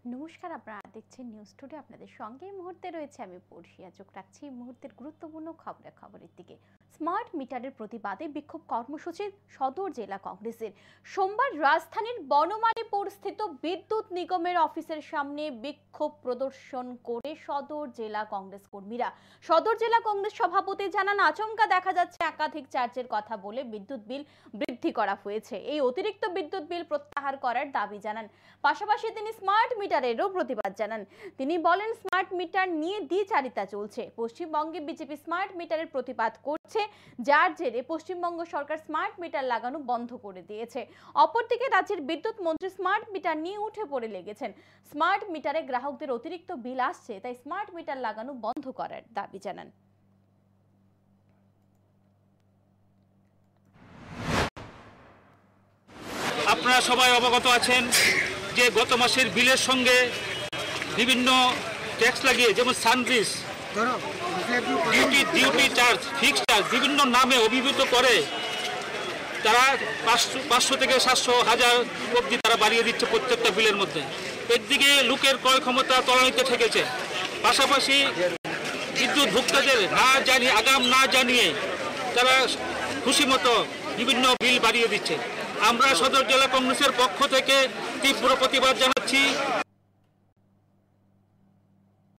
নমস্কার, আপনারা দেখছেন নিউজ টুডে। আপনাদের সঙ্গে এই মুহূর্তে রয়েছে আমি পড়শিয়া। চোখ রাখছি এই মুহূর্তের গুরুত্বপূর্ণ খবরের দিকে। স্মার্ট মিটারের প্রতিবাদে বিক্ষোভ কর্মসূচি সদর জেলা কংগ্রেসের। সোমবার রাজধানীর বনমালীপুর স্থিত বিদ্যুৎ নিগমের অফিসের সামনে বিক্ষোভ প্রদর্শন করে সদর জেলা কংগ্রেস কর্মীরা। সদর জেলা কংগ্রেস সভাপতি জানান, আচমকা দেখা যাচ্ছে একাধিক চার্জের কথা বলে বিদ্যুৎ বিল বৃদ্ধি করা হয়েছে। এই অতিরিক্ত বিদ্যুৎ বিল প্রত্যাহার করার দাবি জানান। পাশাপাশি তিনি স্মার্ট মিটারেরও প্রতিবাদ জানান। তিনি বলেন, স্মার্ট মিটার নিয়ে দ্বিচারিতা চলছে। পশ্চিমবঙ্গে বিজেপি স্মার্ট মিটারের প্রতিবাদ করছে, যার জেরে পশ্চিমবঙ্গ সরকার স্মার্ট মিটার লাগানো বন্ধ করে দিয়েছে। অপরদিকে রাজ্যের বিদ্যুৎ মন্ত্রী স্মার্ট মিটার নিয়ে উঠে পড়ে লেগেছেন। স্মার্ট মিটারে গ্রাহকদের অতিরিক্ত বিল আসছে, তাই স্মার্ট মিটার লাগানো বন্ধ করার দাবি জানান। আপনারা সবাই অবগত আছেন যে গত মাসের বিলের সঙ্গে বিভিন্ন ট্যাক্স লাগিয়ে, যেমন সানরিস, ডিউটি চার্জ, ফিক্সড চার্জ বিভিন্ন নামে অভিহিত করে তারা 500 থেকে 700 হাজার অবধি তারা বাড়িয়ে দিচ্ছে প্রত্যেকটা বিলের মধ্যে। একদিকে লোকের ক্রয় ক্ষমতা তলানিতে ঠেকেছে, পাশাপাশি বিদ্যুৎ ভোক্তাদের আগাম না জানিয়ে তারা খুশি মতো বিভিন্ন বিল বাড়িয়ে দিচ্ছে। আমরা সদর জেলা কংগ্রেসের পক্ষ থেকে তীব্র প্রতিবাদ জানাচ্ছি